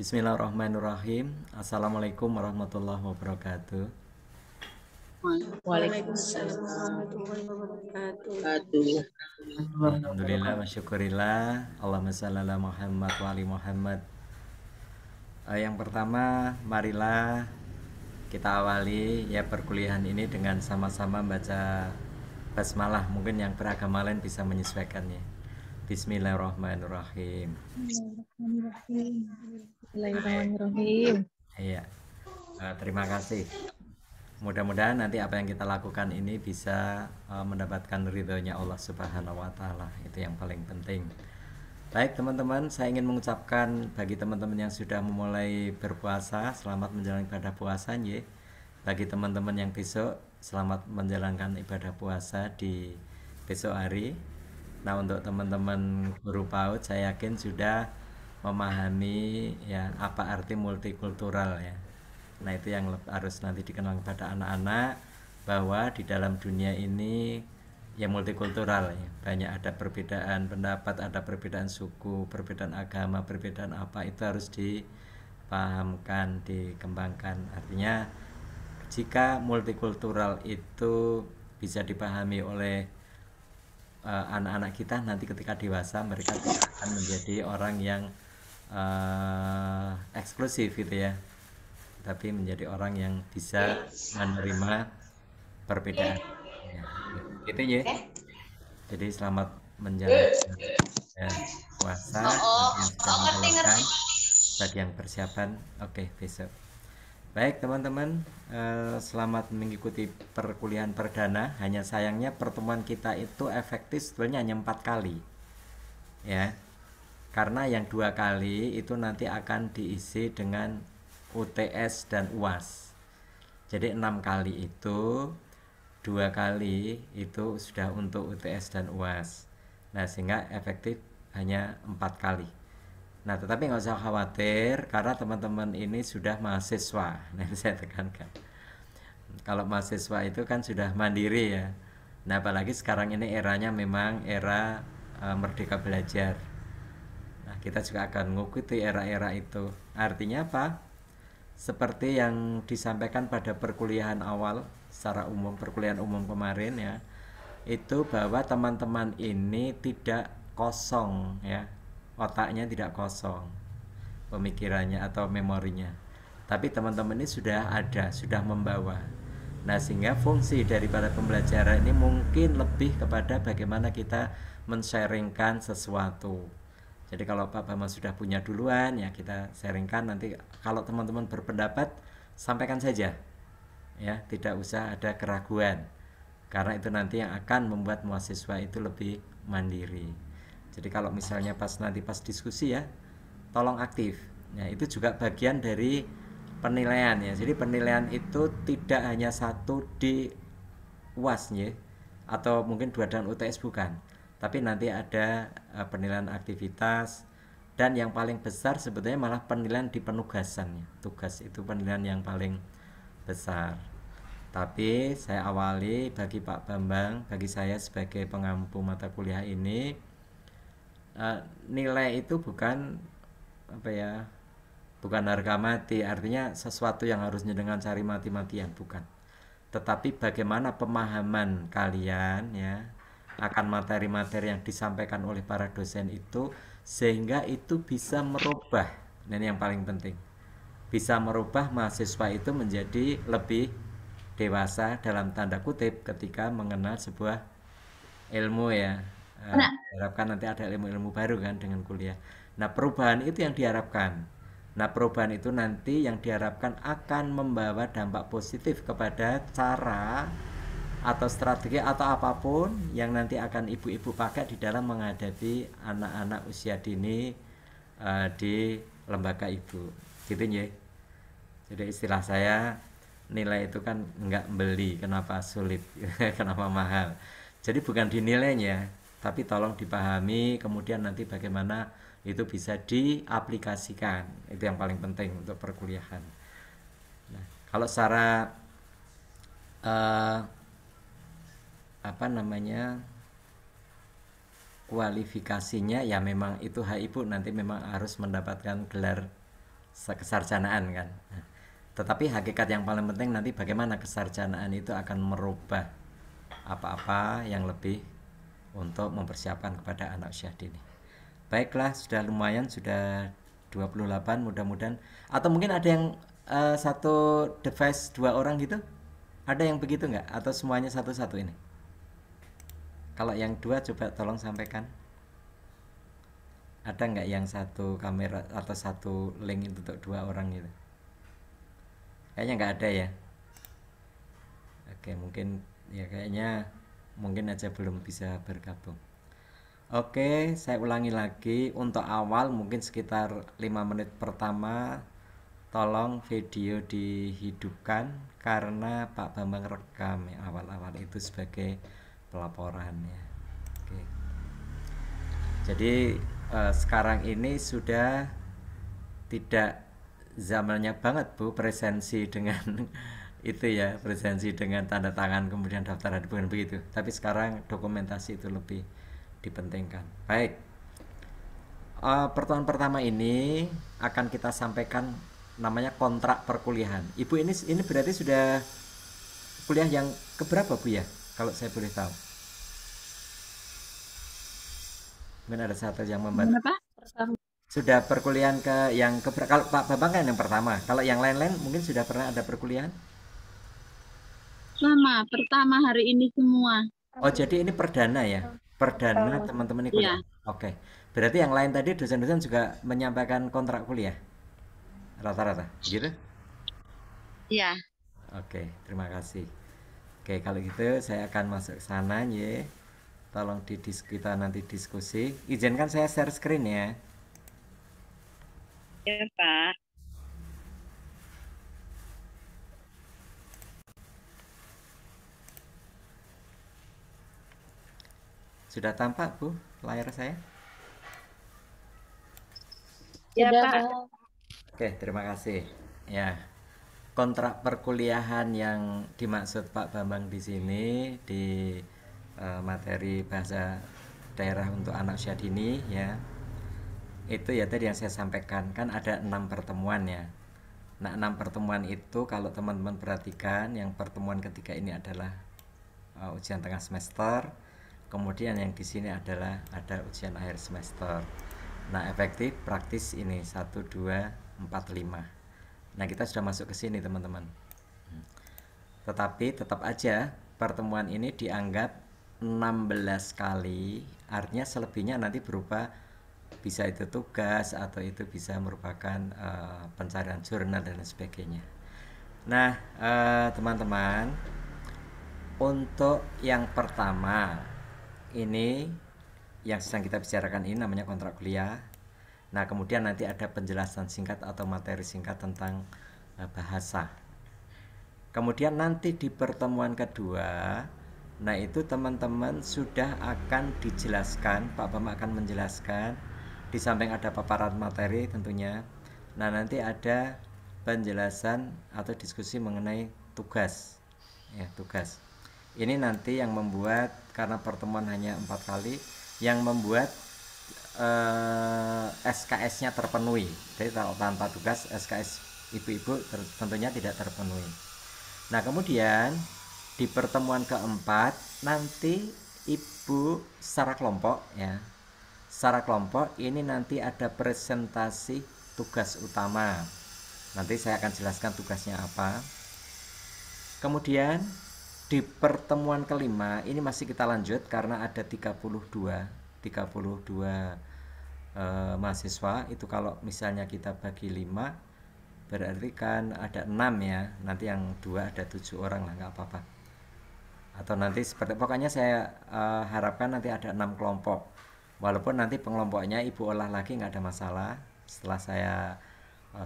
Bismillahirrahmanirrahim. Assalamualaikum warahmatullahi wabarakatuh. Waalaikumsalam warahmatullahi wabarakatuh. wabarakatuh. Alhamdulillah wa syukurillah. Allahumma shalli ala Muhammad wa ali Muhammad. Yang pertama, marilah kita awali ya perkuliahan ini dengan sama-sama baca basmalah. Mungkin yang beragama lain bisa menyesuaikannya. Bismillahirrahmanirrahim. Bismillahirrahmanirrahim. Iya. Terima kasih. Mudah-mudahan nanti apa yang kita lakukan ini bisa mendapatkan ridhonya Allah Subhanahu wa Ta'ala. Itu yang paling penting. Baik teman-teman, saya ingin mengucapkan bagi teman-teman yang sudah memulai berpuasa, selamat menjalankan ibadah puasa ya. Bagi teman-teman yang besok, selamat menjalankan ibadah puasa di besok hari. Nah, untuk teman-teman guru PAUD, saya yakin sudah memahami ya apa arti multikultural ya. Nah, itu yang harus nanti dikenal kepada anak-anak, bahwa di dalam dunia ini ya multikultural ya. Banyak ada perbedaan pendapat, ada perbedaan suku, perbedaan agama, perbedaan apa, itu harus dipahamkan, dikembangkan. Artinya jika multikultural itu bisa dipahami oleh anak-anak kita, nanti ketika dewasa mereka tidak akan menjadi orang yang eksklusif gitu ya, tapi menjadi orang yang bisa menerima perbedaan ya, gitu ya. Jadi selamat menjalankan puasa bagi yang sudah menjalankan, bagi yang persiapan oke besok. Baik teman-teman, selamat mengikuti perkuliahan perdana. Hanya sayangnya pertemuan kita itu efektif sebetulnya hanya 4 kali ya, karena yang 2 kali itu nanti akan diisi dengan UTS dan UAS. Jadi 6 kali itu 2 kali itu sudah untuk UTS dan UAS. Nah, sehingga efektif hanya 4 kali. Nah, tetapi nggak usah khawatir karena teman-teman ini sudah mahasiswa. Nah, ini saya tekankan. Kalau mahasiswa itu kan sudah mandiri ya. Nah, apalagi sekarang ini eranya memang era merdeka belajar. Nah, kita juga akan mengikuti era-era itu. Artinya apa? Seperti yang disampaikan pada perkuliahan awal secara umum, perkuliahan umum kemarin ya, itu bahwa teman-teman ini tidak kosong ya, otaknya tidak kosong, pemikirannya atau memorinya, tapi teman-teman ini sudah ada, sudah membawa. Nah, sehingga fungsi daripada pembelajaran ini mungkin lebih kepada bagaimana kita men-sharingkan sesuatu. Jadi kalau Pak Bama sudah punya duluan ya kita sharingkan, nanti kalau teman-teman berpendapat sampaikan saja ya, tidak usah ada keraguan, karena itu nanti yang akan membuat mahasiswa itu lebih mandiri. Jadi kalau misalnya nanti pas diskusi ya, tolong aktif. Nah, itu juga bagian dari penilaian ya. Jadi penilaian itu tidak hanya satu di UAS ya, atau mungkin 2 dan UTS bukan. Tapi nanti ada penilaian aktivitas, dan yang paling besar sebetulnya malah penilaian di penugasan ya. Tugas itu penilaian yang paling besar. Tapi saya awali bagi Pak Bambang, bagi saya sebagai pengampu mata kuliah ini, nilai itu bukan apa ya, bukan harga mati, artinya sesuatu yang harusnya dengan cari mati-matian, bukan. Tetapi bagaimana pemahaman kalian ya akan materi-materi yang disampaikan oleh para dosen itu, sehingga itu bisa merubah, dan ini yang paling penting, bisa merubah mahasiswa itu menjadi lebih dewasa dalam tanda kutip ketika mengenal sebuah ilmu ya. Diharapkan nanti ada ilmu-ilmu baru kan dengan kuliah. Nah, perubahan itu yang diharapkan. Nah, perubahan itu nanti yang diharapkan akan membawa dampak positif kepada cara atau strategi atau apapun yang nanti akan ibu-ibu pakai di dalam menghadapi anak-anak usia dini di lembaga ibu. Gitu ya. Jadi istilah saya, nilai itu kan nggak beli, kenapa sulit, kenapa mahal. Jadi bukan dinilainya, tapi tolong dipahami, kemudian nanti bagaimana itu bisa diaplikasikan. Itu yang paling penting untuk perkuliahan. Nah, kalau secara apa namanya, kualifikasinya ya memang itu hak ibu nanti memang harus mendapatkan gelar kesarjanaan kan. Nah, tetapi hakikat yang paling penting nanti bagaimana kesarjanaan itu akan merubah apa-apa yang lebih untuk mempersiapkan kepada anak usia dini. Baiklah, sudah lumayan, sudah 28 mudah-mudahan. Atau mungkin ada yang satu device 2 orang gitu? Ada yang begitu nggak? Atau semuanya satu-satu ini? Kalau yang 2 coba tolong sampaikan. Ada nggak yang satu kamera atau satu link itu untuk 2 orang gitu? Kayaknya nggak ada ya. Oke, mungkin ya kayaknya mungkin aja belum bisa bergabung. Oke, saya ulangi lagi. Untuk awal mungkin sekitar 5 menit pertama tolong video dihidupkan karena Pak Bambang rekam ya awal-awal itu sebagai pelaporan ya. Oke. Jadi sekarang ini sudah tidak zamannya banget Bu presensi dengan itu ya, presensi dengan tanda tangan kemudian daftar hadir, bukan begitu. Tapi sekarang dokumentasi itu lebih dipentingkan. Baik. Pertemuan pertama ini akan kita sampaikan namanya kontrak perkuliahan. Ibu ini berarti sudah kuliah yang keberapa Bu ya? Kalau saya boleh tahu. Mungkin ada satu yang membantu. Pertama. Sudah perkuliahan ke yang kalau Pak Bambang kan yang pertama. Kalau yang lain-lain mungkin sudah pernah ada perkuliahan? Sama, pertama hari ini semua. Oh, jadi ini perdana ya? Perdana teman-teman ini kuliah. Iya. Oke. Berarti yang lain tadi dosen-dosen juga menyampaikan kontrak kuliah? Rata-rata, gitu? Iya. Oke, terima kasih. Oke, kalau gitu saya akan masuk ke sana ya. Tolong kita nanti diskusi. Izinkan saya share screen ya. Ya, Pak. Sudah tampak Bu layar saya? Ya, Sudah, Pak. Pak. Oke, terima kasih. Ya, kontrak perkuliahan yang dimaksud Pak Bambang di sini di materi bahasa daerah untuk anak usia dini ya. Itu ya tadi yang saya sampaikan, kan ada 6 pertemuan ya. Nah, 6 pertemuan itu kalau teman-teman perhatikan, yang pertemuan ketiga ini adalah ujian tengah semester. Kemudian yang di sini adalah ada ujian akhir semester. Nah, efektif praktis ini 1 2 4 5. Nah, kita sudah masuk ke sini, teman-teman. Tetapi tetap aja pertemuan ini dianggap 16 kali, artinya selebihnya nanti berupa bisa itu tugas atau itu bisa merupakan pencarian jurnal dan sebagainya. Nah, teman-teman, untuk yang pertama ini yang sedang kita bicarakan ini namanya kontrak kuliah. Nah, kemudian nanti ada penjelasan singkat atau materi singkat tentang bahasa. Kemudian nanti di pertemuan kedua, nah itu teman-teman sudah akan dijelaskan, Pak Bambang akan menjelaskan, di samping ada paparan materi tentunya. Nah, nanti ada penjelasan atau diskusi mengenai tugas. Ya, tugas. Ini nanti yang membuat, karena pertemuan hanya 4 kali, yang membuat SKS-nya terpenuhi. Jadi kalau tanpa tugas SKS ibu-ibu tentunya tidak terpenuhi. Nah, kemudian di pertemuan keempat nanti ibu secara kelompok ya. Secara kelompok ini nanti ada presentasi tugas utama. Nanti saya akan jelaskan tugasnya apa. Kemudian di pertemuan kelima ini masih kita lanjut karena ada 32 mahasiswa. Itu kalau misalnya kita bagi 5 berarti kan ada 6 ya. Nanti yang 2 ada 7 orang lah, nggak apa-apa. Atau nanti seperti pokoknya saya harapkan nanti ada 6 kelompok. Walaupun nanti pengelompoknya ibu olah lagi nggak ada masalah setelah saya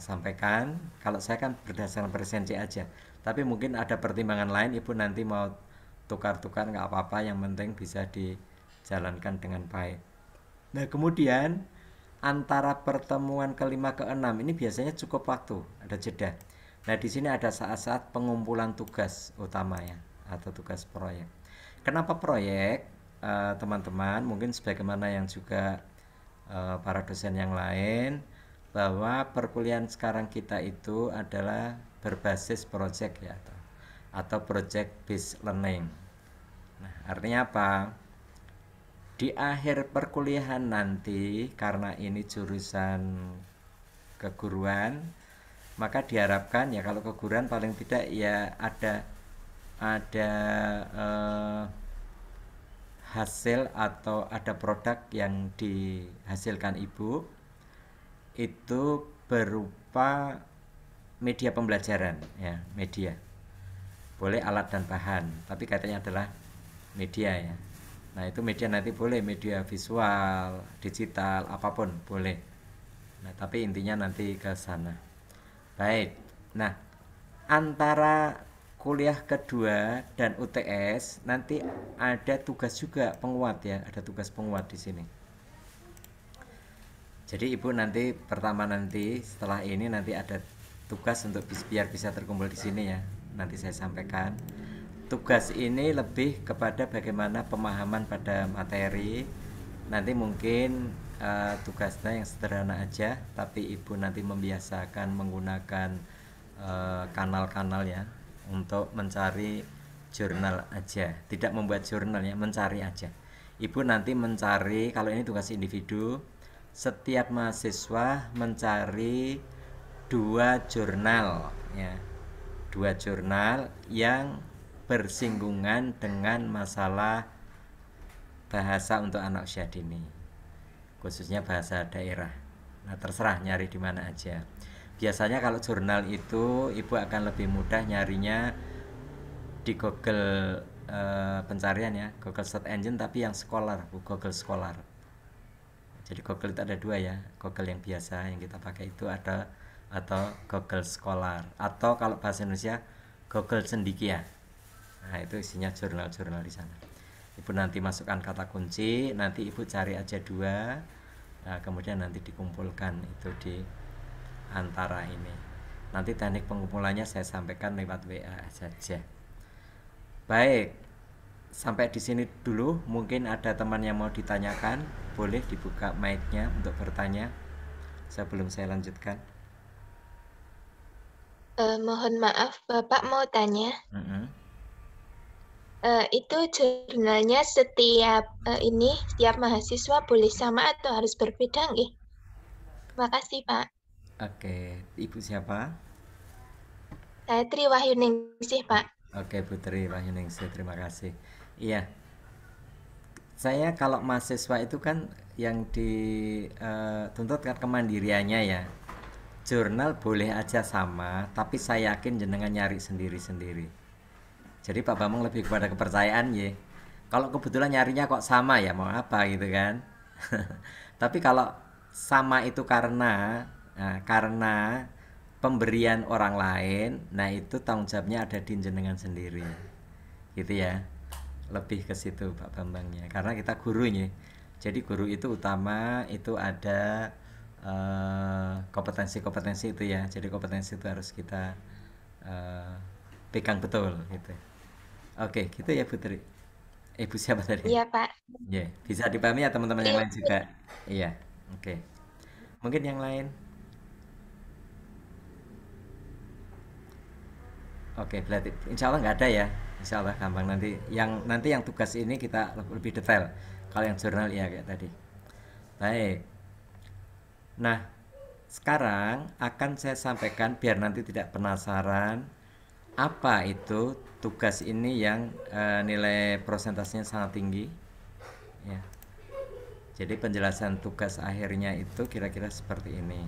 sampaikan. Kalau saya kan berdasarkan presensi aja, tapi mungkin ada pertimbangan lain, ibu nanti mau tukar-tukar nggak apa-apa, yang penting bisa dijalankan dengan baik. Nah, kemudian antara pertemuan kelima ke enam ini biasanya cukup waktu, ada jeda. Nah, di sini ada saat-saat pengumpulan tugas utama ya, atau tugas proyek. Kenapa proyek? Teman-teman, mungkin sebagaimana yang juga para dosen yang lain, bahwa perkuliahan sekarang kita itu adalah berbasis project ya, atau project based learning. Nah, artinya apa? Di akhir perkuliahan nanti, karena ini jurusan keguruan, maka diharapkan ya kalau keguruan paling tidak ya ada hasil atau ada produk yang dihasilkan ibu itu berupa media pembelajaran ya, media. Boleh alat dan bahan, tapi katanya adalah media ya. Nah, itu media nanti boleh media visual, digital, apapun boleh. Nah, tapi intinya nanti ke sana. Baik. Nah, antara kuliah kedua dan UTS nanti ada tugas juga penguat ya, ada tugas penguat di sini. Jadi ibu nanti pertama nanti setelah ini nanti ada tugas untuk biar bisa terkumpul di sini ya. Nanti saya sampaikan. Tugas ini lebih kepada bagaimana pemahaman pada materi. Nanti mungkin tugasnya yang sederhana aja, tapi ibu nanti membiasakan menggunakan kanal-kanal ya untuk mencari jurnal aja, tidak membuat jurnal ya, mencari aja. Ibu nanti mencari, kalau ini tugas individu, setiap mahasiswa mencari 2 jurnal ya, 2 jurnal yang bersinggungan dengan masalah bahasa untuk anak usia dini, khususnya bahasa daerah. Nah, terserah nyari di mana aja. Biasanya kalau jurnal itu ibu akan lebih mudah nyarinya di Google pencarian ya, Google Search Engine, tapi yang Scholar, Google Scholar. Jadi Google itu ada 2 ya, Google yang biasa yang kita pakai itu ada, atau Google Scholar, atau kalau bahasa Indonesia Google Cendekia. Nah, itu isinya jurnal-jurnal di sana. Ibu nanti masukkan kata kunci, nanti ibu cari aja 2, nah, kemudian nanti dikumpulkan itu di antara ini. Nanti teknik pengumpulannya saya sampaikan lewat WA saja. Baik, sampai di sini dulu. Mungkin ada teman yang mau ditanyakan, boleh dibuka mic-nya untuk bertanya sebelum saya lanjutkan. Mohon maaf, Bapak mau tanya. Itu jurnalnya setiap mahasiswa boleh sama atau harus berbeda nggih? Makasih, Pak. Oke, Ibu siapa? Saya Tri Wahyuningsih, Pak. Oke, Putri Wahyuningsih, terima kasih. Iya. Saya kalau mahasiswa itu kan yang dituntut kan kemandiriannya ya. Jurnal boleh aja sama, tapi saya yakin jenengan nyari sendiri-sendiri. Jadi Pak Bambang lebih kepada kepercayaan ya. Kalau kebetulan nyarinya kok sama ya mau apa gitu kan. Tapi kalau sama itu karena pemberian orang lain, nah itu tanggung jawabnya ada di jenengan sendiri. Gitu ya. Lebih ke situ Pak Bambangnya. Karena kita gurunya. Jadi guru itu utama itu ada kompetensi-kompetensi itu ya. Jadi kompetensi itu harus kita pegang betul gitu. Oke, gitu ya Putri. Ibu siapa tadi? Iya, Pak. Ya, bisa dipahami ya teman-teman yang lain juga. Iya, oke. Mungkin yang lain. Oke, berarti insya Allah nggak ada ya. Insya Allah gampang nanti. Yang tugas ini kita lebih detail. Kalau yang jurnal ya kayak tadi. Baik. Nah, sekarang akan saya sampaikan biar nanti tidak penasaran apa itu tugas ini yang nilai prosentasenya sangat tinggi ya. Jadi penjelasan tugas akhirnya itu kira-kira seperti ini.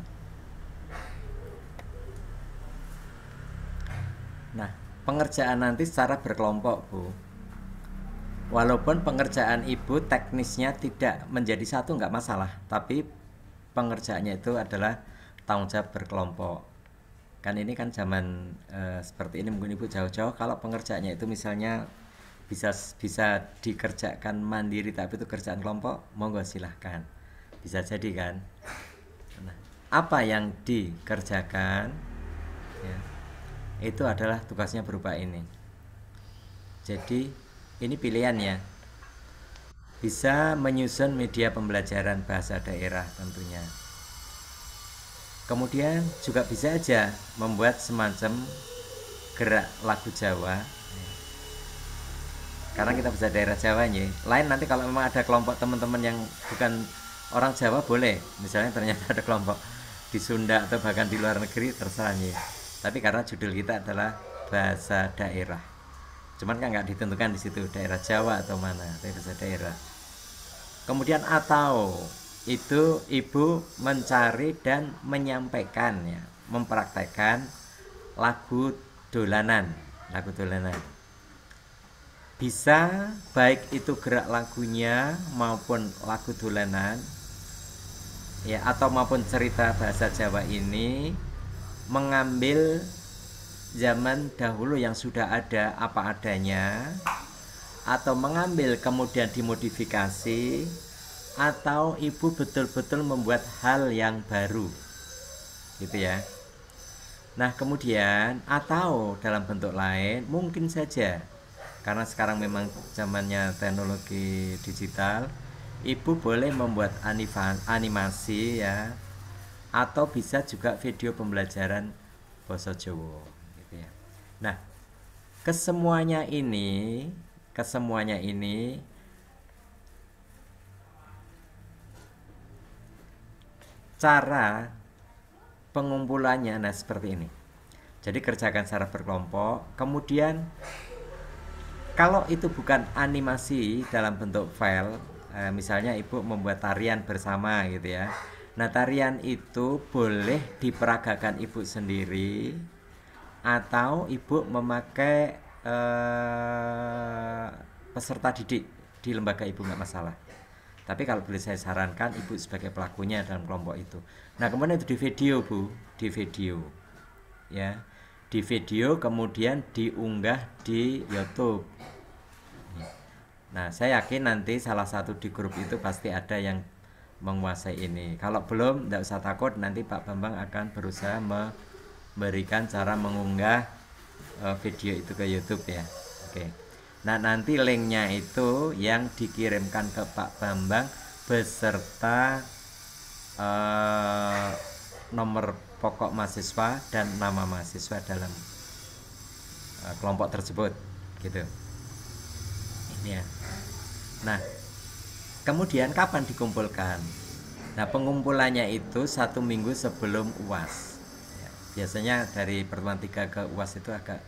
Nah, pengerjaan nanti secara berkelompok Bu. Walaupun pengerjaan ibu teknisnya tidak menjadi satu nggak masalah, tapi pengerjaannya itu adalah tanggung jawab berkelompok. Kan ini kan zaman seperti ini mungkin ibu jauh-jauh, kalau pengerjaannya itu misalnya bisa dikerjakan mandiri tapi itu kerjaan kelompok, monggo silahkan, bisa jadi kan. Nah, apa yang dikerjakan ya, itu adalah tugasnya berupa ini. Jadi ini pilihan ya, bisa menyusun media pembelajaran bahasa daerah tentunya. Kemudian juga bisa aja membuat semacam gerak lagu Jawa, karena kita bisa daerah Jawa nih. Lain nanti kalau memang ada kelompok teman-teman yang bukan orang Jawa boleh, misalnya ternyata ada kelompok di Sunda atau bahkan di luar negeri, terserah nih. Tapi karena judul kita adalah bahasa daerah, cuman kan nggak ditentukan di situ daerah Jawa atau mana, tapi bahasa daerah. Kemudian atau itu ibu mencari dan menyampaikan, ya, mempraktekkan lagu dolanan. Bisa baik itu gerak lagunya maupun lagu dolanan, ya, atau maupun cerita bahasa Jawa ini mengambil zaman dahulu yang sudah ada apa adanya, atau mengambil kemudian dimodifikasi, atau ibu betul-betul membuat hal yang baru, gitu ya. Nah kemudian atau dalam bentuk lain mungkin saja, karena sekarang memang zamannya teknologi digital, ibu boleh membuat animasi, ya, atau bisa juga video pembelajaran basa Jawa, gitu ya. Nah kesemuanya ini cara pengumpulannya nah seperti ini. Jadi kerjakan secara berkelompok. Kemudian kalau itu bukan animasi dalam bentuk file, misalnya ibu membuat tarian bersama, gitu ya. Nah tarian itu boleh diperagakan ibu sendiri, atau ibu memakai peserta didik di lembaga ibu, nggak masalah. Tapi kalau boleh saya sarankan, ibu sebagai pelakunya dalam kelompok itu. Nah kemudian itu di video, Bu, di video, ya, di video kemudian diunggah di YouTube. Nah saya yakin nanti salah satu di grup itu pasti ada yang menguasai ini. Kalau belum, tidak usah takut, nanti Pak Bambang akan berusaha memberikan cara mengunggah video itu ke YouTube, ya. Oke. Nah nanti linknya itu yang dikirimkan ke Pak Bambang beserta nomor pokok mahasiswa dan nama mahasiswa dalam kelompok tersebut, gitu. Ini ya. Nah kemudian kapan dikumpulkan? Nah pengumpulannya itu 1 minggu sebelum UAS, ya, biasanya dari pertemuan 3 ke UAS itu agak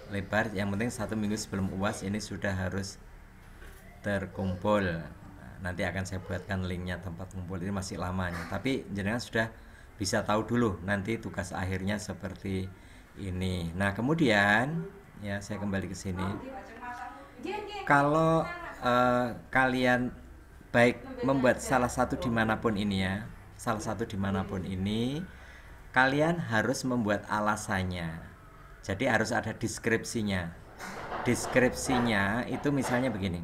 lebar. Yang penting 1 minggu sebelum UAS ini sudah harus terkumpul. Nanti akan saya buatkan linknya tempat kumpul, ini masih lamanya, tapi jenengan sudah bisa tahu dulu nanti tugas akhirnya seperti ini. Nah kemudian, ya, saya kembali ke sini. Kalau kalian baik membuat salah satu dimanapun ini, ya, salah satu dimanapun ini, kalian harus membuat alasannya. Jadi harus ada deskripsinya. Deskripsinya itu misalnya begini.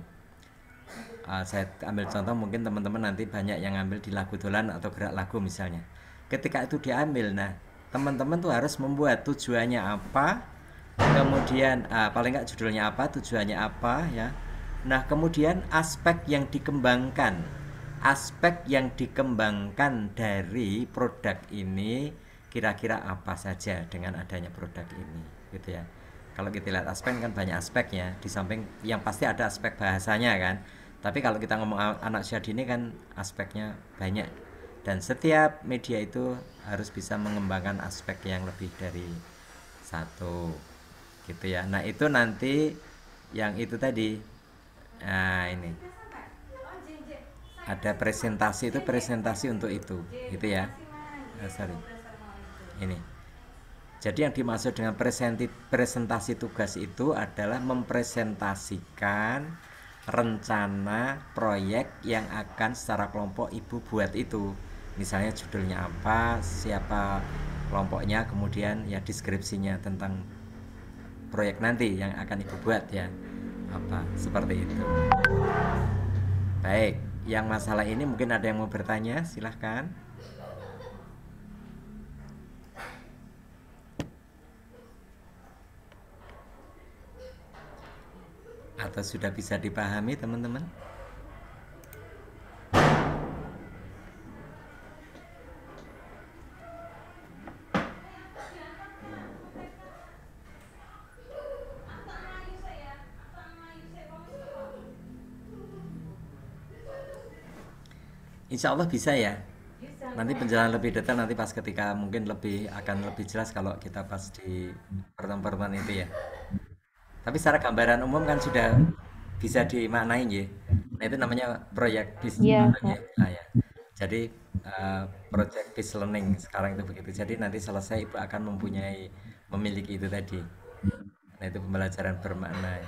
Saya ambil contoh, mungkin teman-teman nanti banyak yang ambil di lagu dolan atau gerak lagu misalnya. Ketika itu diambil, nah teman-teman tuh harus membuat tujuannya apa, kemudian paling nggak judulnya apa, tujuannya apa, ya. Nah kemudian aspek yang dikembangkan dari produk ini kira-kira apa saja dengan adanya produk ini, gitu ya. Kalau kita lihat aspek kan banyak aspeknya, di samping yang pasti ada aspek bahasanya kan. Tapi kalau kita ngomong anak usia dini kan aspeknya banyak, dan setiap media itu harus bisa mengembangkan aspek yang lebih dari satu, gitu ya. Nah itu nanti yang itu tadi, nah ini ada presentasi, itu presentasi untuk itu, gitu ya. Sorry. Ini. Jadi yang dimaksud dengan presentasi tugas itu adalah mempresentasikan rencana proyek yang akan secara kelompok ibu buat itu. Misalnya judulnya apa, siapa kelompoknya, kemudian ya deskripsinya tentang proyek nanti yang akan ibu buat, ya. Apa, seperti itu. Baik, yang masalah ini mungkin ada yang mau bertanya, silahkan. Atau sudah bisa dipahami teman-teman? Insya Allah bisa ya. Nanti penjelasan lebih detail nanti pas ketika mungkin akan lebih jelas kalau kita pas di pertemuan itu ya. Tapi secara gambaran umum kan sudah bisa dimaknai ya. Nah itu namanya proyek bis Iya, namanya. Pak. Ah, ya. Jadi project based learning sekarang itu begitu. Jadi nanti selesai ibu akan memiliki itu tadi. Nah itu pembelajaran bermakna.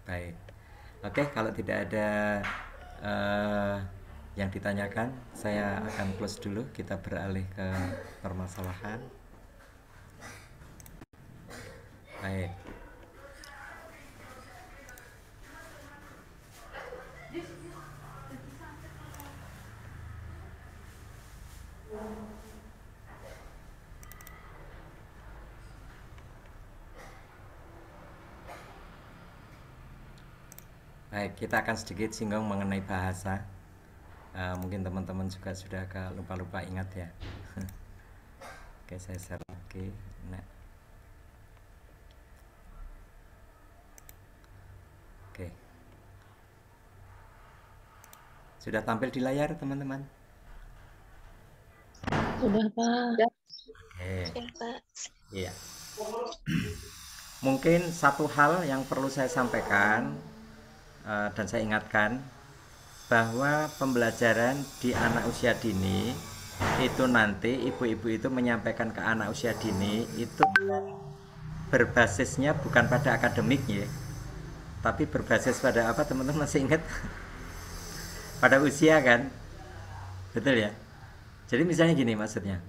Baik. Oke, kalau tidak ada eh, yang ditanyakan, saya akan close dulu. Kita beralih ke permasalahan. Baik. Baik, kita akan sedikit singgung mengenai bahasa. Mungkin teman-teman juga sudah agak lupa-lupa ingat ya. Oke, saya share lagi. Nah. Oke. Sudah tampil di layar, teman-teman? Sudah, Pak. Oke. Ya, Pak. Iya. Mungkin satu hal yang perlu saya sampaikan dan saya ingatkan bahwa pembelajaran di anak usia dini itu nanti ibu-ibu itu menyampaikan ke anak usia dini itu berbasisnya bukan pada akademik ya, tapi berbasis pada apa, teman-teman masih ingat? Pada usia kan, betul ya. Jadi misalnya gini maksudnya,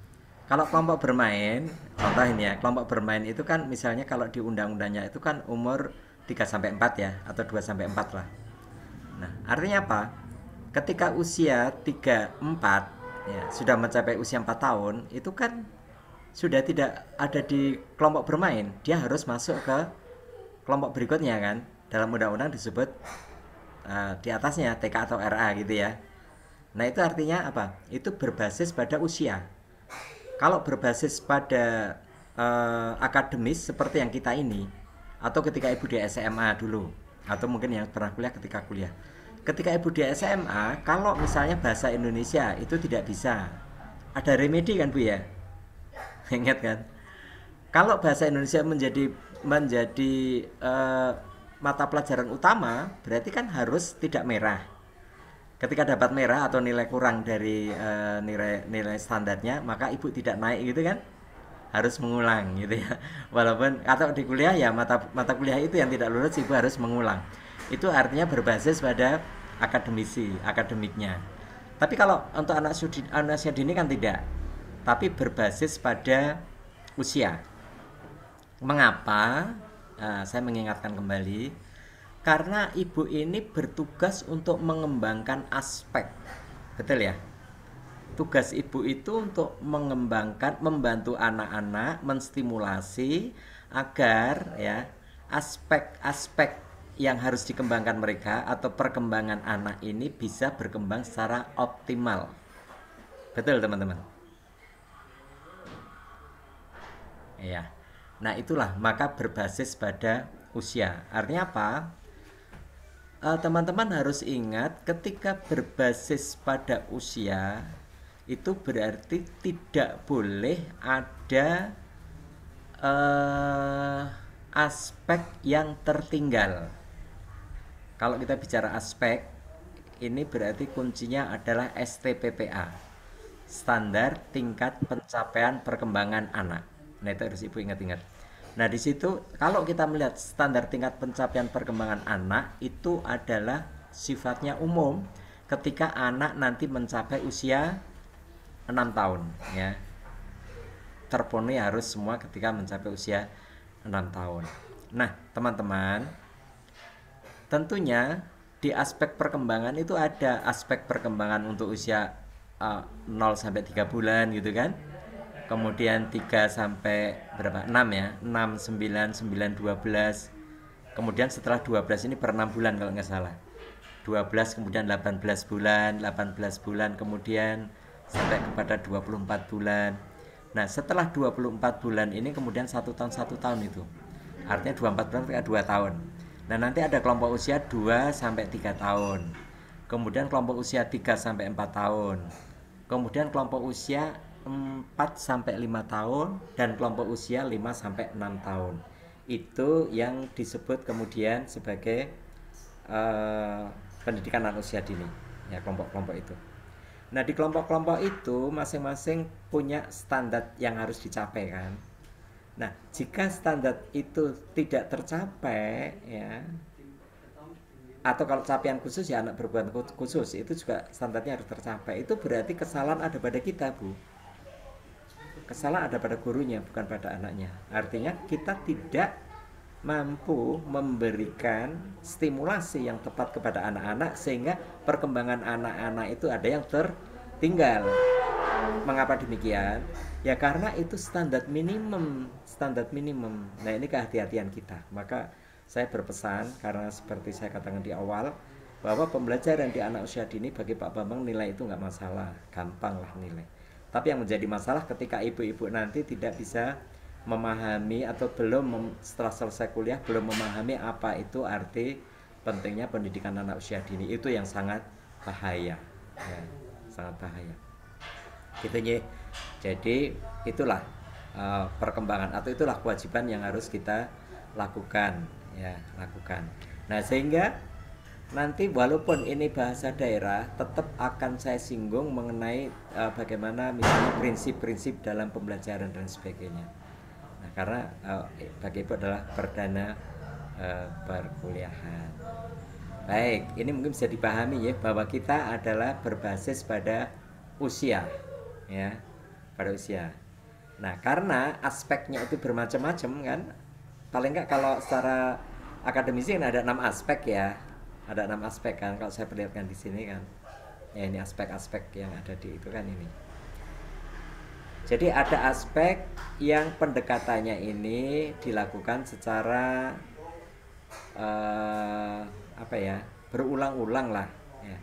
kalau kelompok bermain, contoh ini ya, kelompok bermain itu kan misalnya kalau di undang-undangnya itu kan umur 3-4 ya, atau 2-4 lah. Nah, artinya apa? Ketika usia 3-4 ya, sudah mencapai usia 4 tahun, itu kan sudah tidak ada di kelompok bermain. Dia harus masuk ke kelompok berikutnya kan. Dalam undang-undang disebut di atasnya TK atau RA gitu ya. Nah, itu artinya apa? Itu berbasis pada usia. Kalau berbasis pada akademis seperti yang kita ini, atau ketika ibu di SMA dulu, atau mungkin yang pernah kuliah ketika kuliah. Ketika ibu di SMA, kalau misalnya bahasa Indonesia itu tidak bisa, ada remedi kan Bu ya? Ingat kan? Kalau bahasa Indonesia menjadi mata pelajaran utama, berarti kan harus tidak merah. Ketika dapat merah atau nilai kurang dari nilai standarnya, maka ibu tidak naik gitu kan? Harus mengulang gitu ya. Walaupun atau di kuliah ya mata kuliah itu yang tidak lulus ibu harus mengulang. Itu artinya berbasis pada akademiknya. Tapi kalau untuk anak usia dini kan tidak. Tapi berbasis pada usia. Mengapa? Saya mengingatkan kembali, karena ibu ini bertugas untuk mengembangkan aspek. Betul ya? Tugas ibu itu untuk mengembangkan, membantu anak-anak, menstimulasi agar ya aspek-aspek yang harus dikembangkan mereka atau perkembangan anak ini bisa berkembang secara optimal. Betul teman-teman? Ya. Nah, itulah maka berbasis pada usia. Artinya apa? Teman-teman harus ingat ketika berbasis pada usia itu berarti tidak boleh ada aspek yang tertinggal. Kalau kita bicara aspek, ini berarti kuncinya adalah STPPA, standar tingkat pencapaian perkembangan anak. Nah, itu harus ibu ingat-ingat. Nah, di situ kalau kita melihat standar tingkat pencapaian perkembangan anak itu adalah sifatnya umum ketika anak nanti mencapai usia 6 tahun ya. Terpenuhi harus semua ketika mencapai usia 6 tahun. Nah, teman-teman, tentunya di aspek perkembangan itu ada aspek perkembangan untuk usia 0 sampai 3 bulan gitu kan. Kemudian 3 sampai berapa? 6 ya. 6, 9, 9, 12. Kemudian setelah 12 ini per 6 bulan kalau nggak salah. 12 kemudian 18 bulan, 18 bulan kemudian sampai kepada 24 bulan. Nah, setelah 24 bulan ini kemudian 1 tahun itu. Artinya 24 bulan ketika 2 tahun. Nah, nanti ada kelompok usia 2 sampai 3 tahun. Kemudian kelompok usia 3 sampai 4 tahun. Kemudian kelompok usia 4 sampai 5 tahun dan kelompok usia 5 sampai 6 tahun. Itu yang disebut kemudian sebagai pendidikan anak usia dini. Ya, kelompok-kelompok itu. Nah, di kelompok-kelompok itu masing-masing punya standar yang harus dicapai kan. Nah, jika standar itu tidak tercapai ya, atau kalau capaian khusus ya anak berkebutuhan khusus itu juga standarnya harus tercapai, itu berarti kesalahan ada pada kita, Bu. Kesalahan ada pada gurunya, bukan pada anaknya. Artinya kita tidak mampu memberikan stimulasi yang tepat kepada anak-anak sehingga perkembangan anak-anak itu ada yang tertinggal. Mengapa demikian? Ya karena itu standar minimum. Nah, ini kehati-hatian kita. Maka saya berpesan, karena seperti saya katakan di awal, bahwa pembelajaran di anak usia dini bagi Pak Bambang nilai itu nggak masalah, gampang lah nilai. Tapi yang menjadi masalah ketika ibu-ibu nanti tidak bisa memahami atau belum setelah selesai kuliah belum memahami apa itu arti pentingnya pendidikan anak usia dini, itu yang sangat bahaya ya, sangat bahaya gitu ya. Jadi itulah perkembangan atau itulah kewajiban yang harus kita lakukan ya, lakukan. Nah, sehingga nanti walaupun ini bahasa daerah tetap akan saya singgung mengenai bagaimana misalnya prinsip-prinsip dalam pembelajaran dan sebagainya. Nah, karena bagi ibu adalah perdana perkuliahan. Baik, ini mungkin bisa dipahami ya bahwa kita adalah berbasis pada usia ya, pada usia. Nah, karena aspeknya itu bermacam-macam kan. Paling enggak kalau secara akademisi kan ada 6 aspek ya. Ada 6 aspek kan kalau saya perlihatkan di sini kan. Ya, ini aspek-aspek yang ada di itu kan ini. Jadi ada aspek yang pendekatannya ini dilakukan secara berulang-ulang lah ya.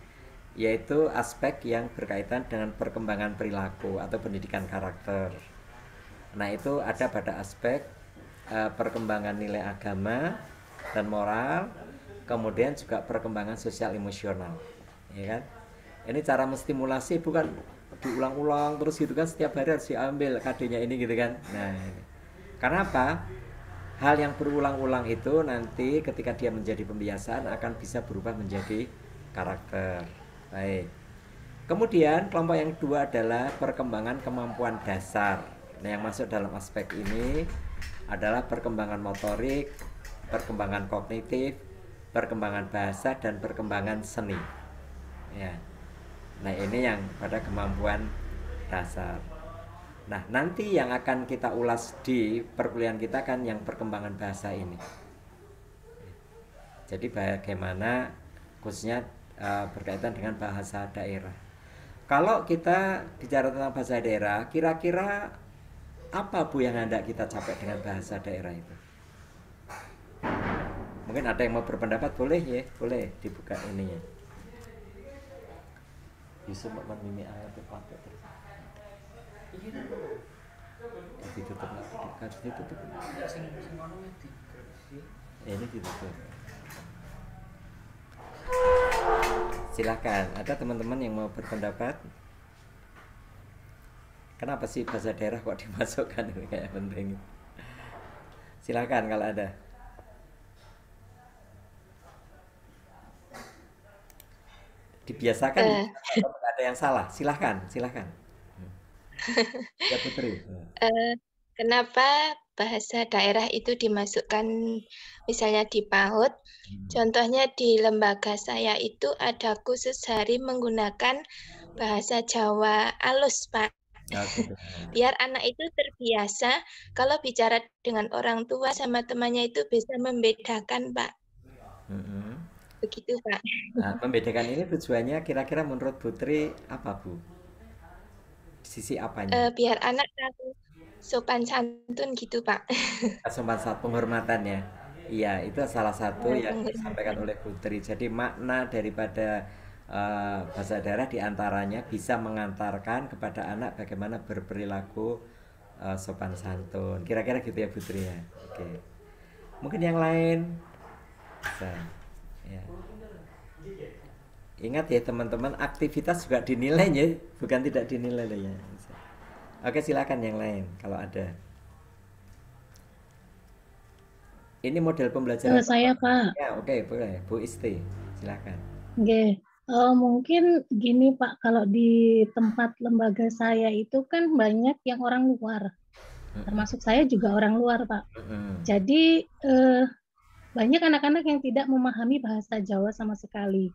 Yaitu aspek yang berkaitan dengan perkembangan perilaku atau pendidikan karakter. Nah, itu ada pada aspek perkembangan nilai agama dan moral, kemudian juga perkembangan sosial emosional ya kan. Ini cara menstimulasi bukan diulang-ulang terus gitu kan, setiap hari harus diambil KD-nya ini gitu kan. Nah, ini. Karena apa? Hal yang berulang-ulang itu nanti ketika dia menjadi pembiasaan akan bisa berubah menjadi karakter. Baik. Kemudian kelompok yang kedua adalah perkembangan kemampuan dasar. Nah, yang masuk dalam aspek ini adalah perkembangan motorik, perkembangan kognitif, perkembangan bahasa, dan perkembangan seni. Ya. Nah, ini yang pada kemampuan dasar. Nah, nanti yang akan kita ulas di perkuliahan kita kan yang perkembangan bahasa ini. Jadi bagaimana khususnya berkaitan dengan bahasa daerah. Kalau kita bicara tentang bahasa daerah, kira-kira apa Bu yang hendak kita capai dengan bahasa daerah itu? Mungkin ada yang mau berpendapat, boleh ya, boleh dibuka ini ya. Yusuf mau mimi ayat pakai terus. Ditutup nggak? Ditutup. Ini ditutup. Silakan, ada teman-teman yang mau berpendapat? Kenapa sih bahasa daerah kok dimasukkan, ini kayak penting? Silakan kalau ada. Dibiasakan tidak ada yang salah. Silahkan ya Putri. Kenapa bahasa daerah itu dimasukkan misalnya di PAUD? Contohnya di lembaga saya itu ada khusus hari menggunakan bahasa Jawa alus, Pak. Biar anak itu terbiasa kalau bicara dengan orang tua sama temannya itu bisa membedakan, Pak. Begitu, Pak. Nah, membedakan ini tujuannya kira-kira menurut Putri apa, Bu? Sisi apanya? Biar anak tahu sopan santun gitu, Pak. Sopan santun, penghormatan ya. Iya, itu salah satu yang disampaikan oleh Putri. Jadi makna daripada bahasa daerah diantaranya bisa mengantarkan kepada anak bagaimana berperilaku sopan santun. Kira-kira gitu ya Putri ya. Oke. Mungkin yang lain bisa. Ya. Ingat ya teman-teman, aktivitas juga dinilai ya, bukan tidak dinilai loh ya. Oke, silakan yang lain kalau ada. Ini model pembelajaran Saya, Pak. ya, oke, boleh. Bu Isti, silakan. Oke. Mungkin gini, Pak, kalau di tempat lembaga saya itu kan banyak yang orang luar. Termasuk saya juga orang luar, Pak. Jadi banyak anak-anak yang tidak memahami bahasa Jawa sama sekali.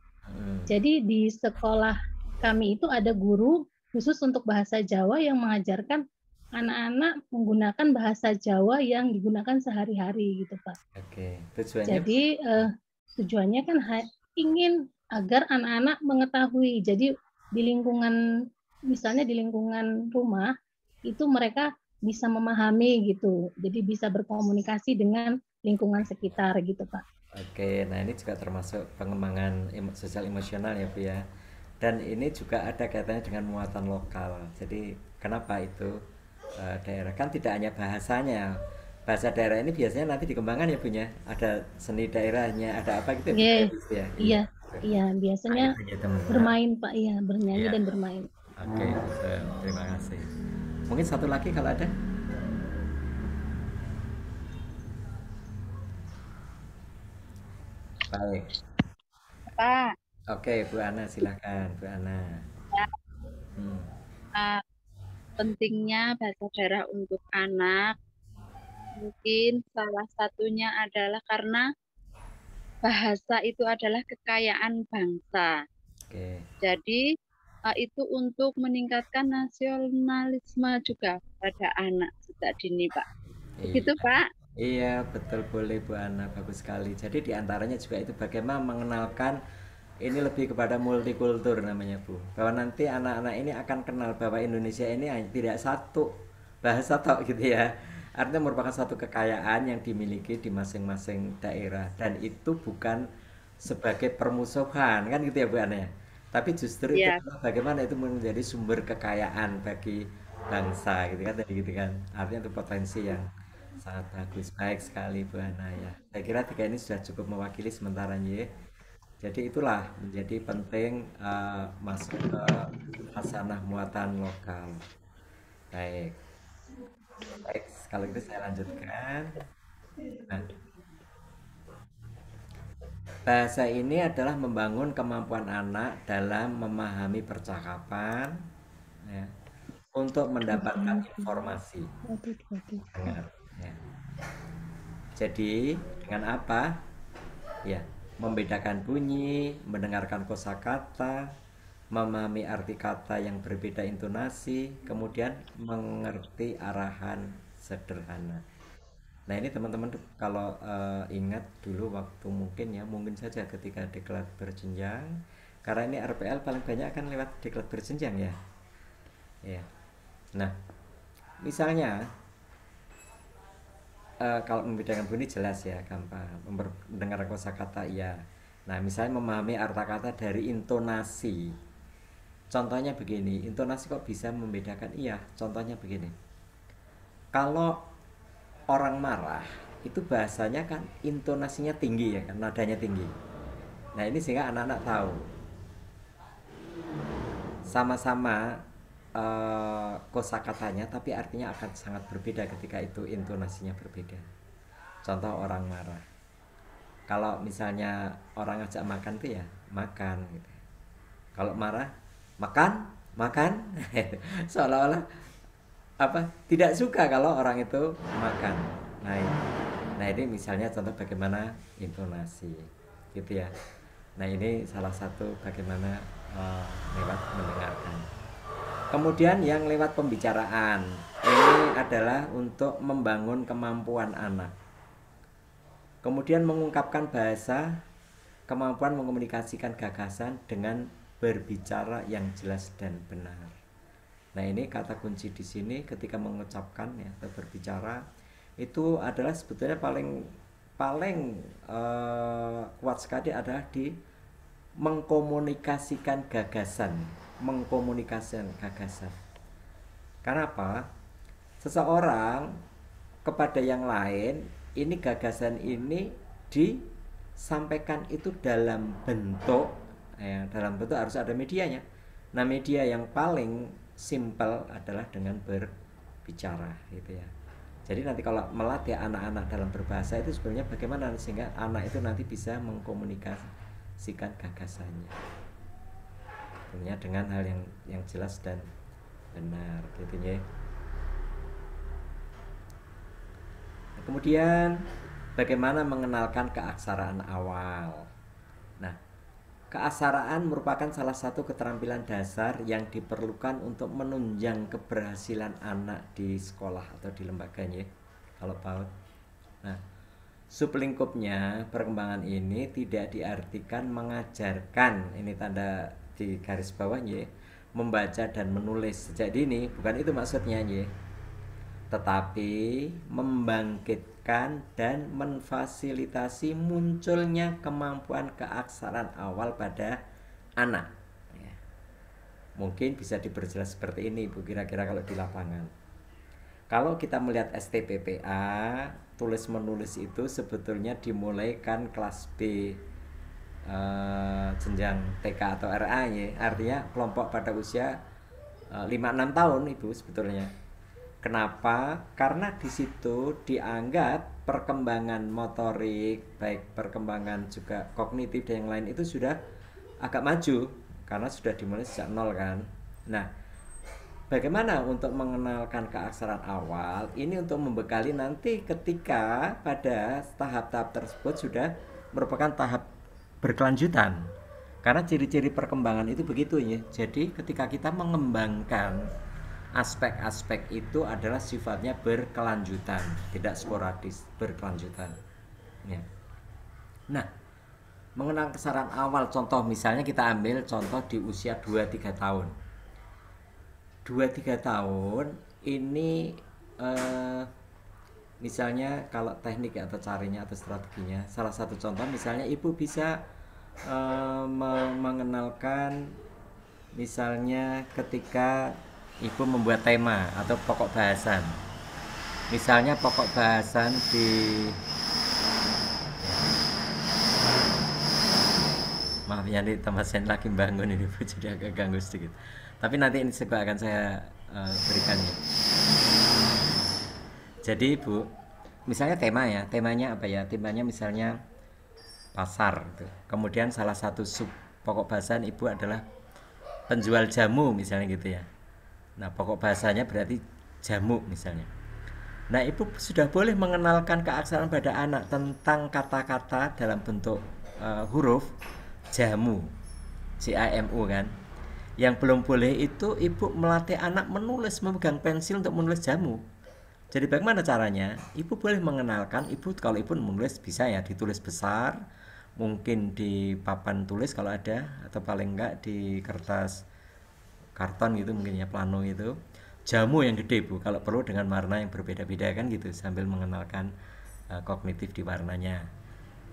Jadi di sekolah kami itu ada guru khusus untuk bahasa Jawa yang mengajarkan anak-anak menggunakan bahasa Jawa yang digunakan sehari-hari gitu, Pak. Oke, tujuannya Jadi tujuannya kan ingin agar anak-anak mengetahui. Jadi di lingkungan, misalnya di lingkungan rumah itu mereka bisa memahami gitu. Jadi bisa berkomunikasi dengan lingkungan sekitar gitu, Pak. Oke, nah ini juga termasuk pengembangan sosial emosional ya Bu ya. Dan ini juga ada kaitannya dengan muatan lokal. Jadi kenapa itu daerah kan tidak hanya bahasanya. Bahasa daerah ini biasanya nanti dikembangkan ya Bu ya. Ada seni daerahnya, ada apa gitu ya? Iya, biasanya bermain Pak, iya, bernyanyi dan bermain. Oke, terima kasih. Mungkin satu lagi kalau ada. Baik. Pak. Oke, Bu Ana silakan, Bu Ana. Ya. Pentingnya bahasa daerah untuk anak, mungkin salah satunya adalah karena bahasa itu adalah kekayaan bangsa. Oke. Jadi itu untuk meningkatkan nasionalisme juga pada anak sejak dini, Pak. Begitu, Pak? Iya, betul, boleh Bu Ana, bagus sekali. Jadi diantaranya juga itu bagaimana mengenalkan ini lebih kepada multikultur namanya Bu. Bahwa nanti anak-anak ini akan kenal bahwa Indonesia ini tidak satu bahasa tok gitu ya. Artinya merupakan satu kekayaan yang dimiliki di masing-masing daerah dan itu bukan sebagai permusuhan kan gitu ya Bu Ana ya. Tapi justru itu bagaimana itu menjadi sumber kekayaan bagi bangsa gitu kan tadi gitu kan. Artinya itu potensi yang sangat bagus, baik sekali Bu Ana ya. Saya kira tiga ini sudah cukup mewakili sementara ya. Jadi itulah menjadi penting masuk ke hasanah muatan lokal. Baik. Baik, kalau gitu saya lanjutkan. Nah, bahasa ini adalah membangun kemampuan anak dalam memahami percakapan, ya, untuk mendapatkan informasi. Dengar, ya. Jadi dengan apa? Ya, membedakan bunyi, mendengarkan kosakata, memahami arti kata yang berbeda intonasi, kemudian mengerti arahan sederhana. Nah ini teman-teman kalau ingat dulu waktu mungkin saja ketika diklat berjenjang, karena ini RPL paling banyak kan lewat diklat berjenjang ya. Ya. Nah misalnya kalau membedakan bunyi jelas ya, gampang. Mendengar kosakata ya. Nah misalnya memahami arti kata dari intonasi. Contohnya begini, intonasi kok bisa membedakan? Iya, contohnya begini. Kalau orang marah, itu bahasanya kan intonasinya tinggi ya kan, nadanya tinggi. Nah ini sehingga anak-anak tahu. Sama-sama kosakatanya, tapi artinya akan sangat berbeda ketika itu intonasinya berbeda. Contoh orang marah. Kalau misalnya orang ngajak makan tuh ya, makan gitu. Kalau marah, makan seolah-olah tidak suka kalau orang itu makan. Nah ini misalnya contoh bagaimana intonasi gitu ya. Nah ini salah satu bagaimana lewat mendengarkan. Kemudian yang lewat pembicaraan ini adalah untuk membangun kemampuan anak. Kemudian mengungkapkan bahasa, kemampuan mengkomunikasikan gagasan dengan berbicara yang jelas dan benar. Nah ini kata kunci di sini ketika mengucapkan ya atau berbicara itu adalah sebetulnya paling kuat sekali adalah di mengkomunikasikan gagasan. Karena apa? Seseorang kepada yang lain ini gagasan ini disampaikan itu dalam bentuk dalam bentuk harus ada medianya. Nah, media yang paling simple adalah dengan berbicara gitu ya. Jadi nanti kalau melatih anak-anak dalam berbahasa itu sebenarnya bagaimana sehingga anak itu nanti bisa mengkomunikasikan gagasannya sebenarnya dengan hal yang jelas dan benar gitu ya. Kemudian bagaimana mengenalkan keaksaraan awal. Nah, keaksaraan merupakan salah satu keterampilan dasar yang diperlukan untuk menunjang keberhasilan anak di sekolah atau di lembaganya kalau PAUD. Nah, sublingkupnya perkembangan ini tidak diartikan mengajarkan, ini tanda di garis bawahnya, membaca dan menulis sejak dini, bukan itu maksudnya ya. Tetapi membangkitkan dan memfasilitasi munculnya kemampuan keaksaraan awal pada anak ya. Mungkin bisa diperjelas seperti ini Bu, kira-kira kalau di lapangan. Kalau kita melihat STPPA, tulis menulis itu sebetulnya dimulai kan kelas B, jenjang TK atau RA ya. Artinya kelompok pada usia 5-6 tahun Ibu sebetulnya. Kenapa? Karena di situ dianggap perkembangan motorik, baik perkembangan juga kognitif dan yang lain itu sudah agak maju karena sudah dimulai sejak nol kan. Nah, bagaimana untuk mengenalkan keaksaraan awal? Ini untuk membekali nanti ketika pada tahap-tahap tersebut sudah merupakan tahap berkelanjutan. Karena ciri-ciri perkembangan itu begitu ya. Jadi ketika kita mengembangkan aspek-aspek itu adalah sifatnya berkelanjutan, tidak sporadis, berkelanjutan ya. Nah, mengenal keaksaraan awal, contoh misalnya kita ambil contoh di usia 2-3 tahun. 2-3 tahun ini misalnya kalau teknik atau caranya atau strateginya, salah satu contoh misalnya ibu bisa mengenalkan misalnya ketika ibu membuat tema atau pokok bahasan. Misalnya pokok bahasan di maaf ya, ini tempat saya lagi bangun ini Bu, jadi agak ganggu sedikit. Tapi nanti ini juga akan saya berikan ya. Jadi Bu, misalnya tema ya, temanya apa ya? Temanya misalnya pasar gitu. Kemudian salah satu sub pokok bahasan ibu adalah penjual jamu misalnya gitu ya. Nah, pokok bahasanya berarti jamu misalnya. Nah, ibu sudah boleh mengenalkan keaksaraan pada anak tentang kata-kata dalam bentuk huruf jamu, JAMU kan. Yang belum boleh itu ibu melatih anak menulis, memegang pensil untuk menulis jamu. Jadi bagaimana caranya? Ibu boleh mengenalkan, kalau ibu menulis bisa ya ditulis besar, mungkin di papan tulis kalau ada, atau paling enggak di kertas karton gitu mungkin ya, plano itu, jamu yang gede Bu, kalau perlu dengan warna yang berbeda-beda kan gitu, sambil mengenalkan kognitif di warnanya.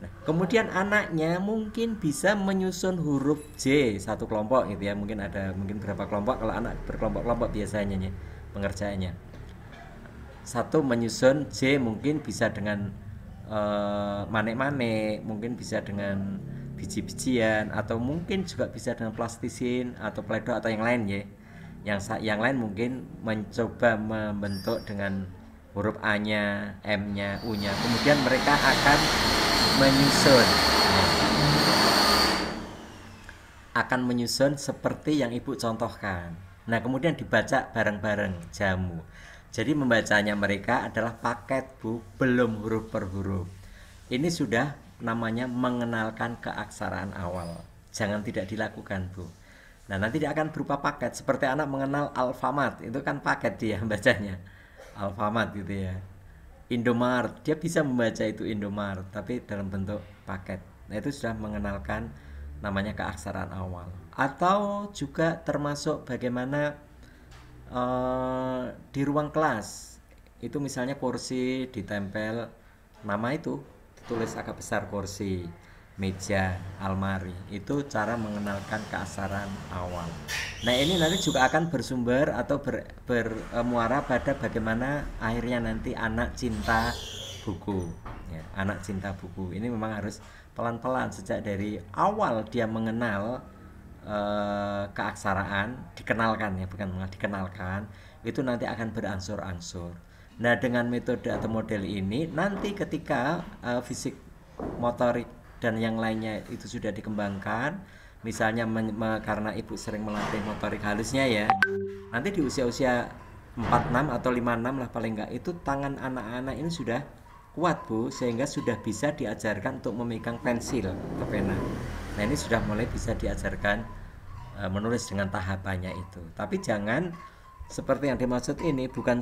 Nah, kemudian anaknya mungkin bisa menyusun huruf J satu kelompok gitu ya, mungkin berapa kelompok kalau anak berkelompok-kelompok biasanya ya, pengerjaannya. Satu menyusun J mungkin bisa dengan manek-manek, mungkin bisa dengan biji-bijian, atau mungkin juga bisa dengan plastisin atau pledok atau yang lain ya. Yang lain mungkin mencoba membentuk dengan huruf A-nya, M-nya, U-nya. Kemudian mereka akan menyusun seperti yang ibu contohkan. Nah, kemudian dibaca bareng-bareng jamu. Jadi membacanya mereka adalah paket Bu, belum huruf per huruf. Ini sudah namanya mengenalkan keaksaraan awal. Jangan tidak dilakukan Bu. Nah, nanti dia akan berupa paket, seperti anak mengenal Alfamart, itu kan paket dia bacanya, Alfamart gitu ya. Indomart, dia bisa membaca itu Indomart, tapi dalam bentuk paket. Nah, itu sudah mengenalkan namanya keaksaraan awal. Atau juga termasuk bagaimana di ruang kelas itu misalnya kursi ditempel nama itu, tulis agak besar kursi, meja, almari. Itu cara mengenalkan keaksaraan awal. Nah, ini nanti juga akan bersumber atau bermuara pada bagaimana akhirnya nanti anak cinta buku ya, anak cinta buku. Ini memang harus pelan-pelan sejak dari awal dia mengenal keaksaraan, dikenalkan ya, bukan mengenal, dikenalkan, itu nanti akan berangsur-angsur. Nah, dengan metode atau model ini nanti ketika fisik, motorik dan yang lainnya itu sudah dikembangkan, misalnya karena ibu sering melatih motorik halusnya ya, nanti di usia-usia 46 atau 56 lah paling enggak, itu tangan anak-anak ini sudah kuat Bu, sehingga sudah bisa diajarkan untuk memegang pensil atau pena. Nah, ini sudah mulai bisa diajarkan menulis dengan tahapannya itu. Tapi jangan seperti yang dimaksud ini, bukan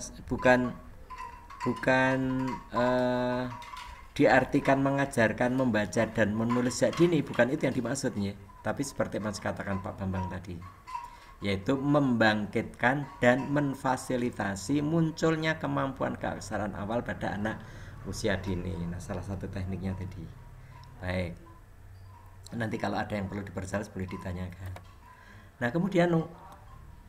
diartikan mengajarkan membaca dan menulis sejak dini, bukan itu yang dimaksudnya. Tapi seperti yang katakan Pak Bambang tadi, yaitu membangkitkan dan memfasilitasi munculnya kemampuan keaksaraan awal pada anak usia dini. Nah, salah satu tekniknya tadi. Baik, nanti kalau ada yang perlu diperjelas boleh ditanyakan. Nah, kemudian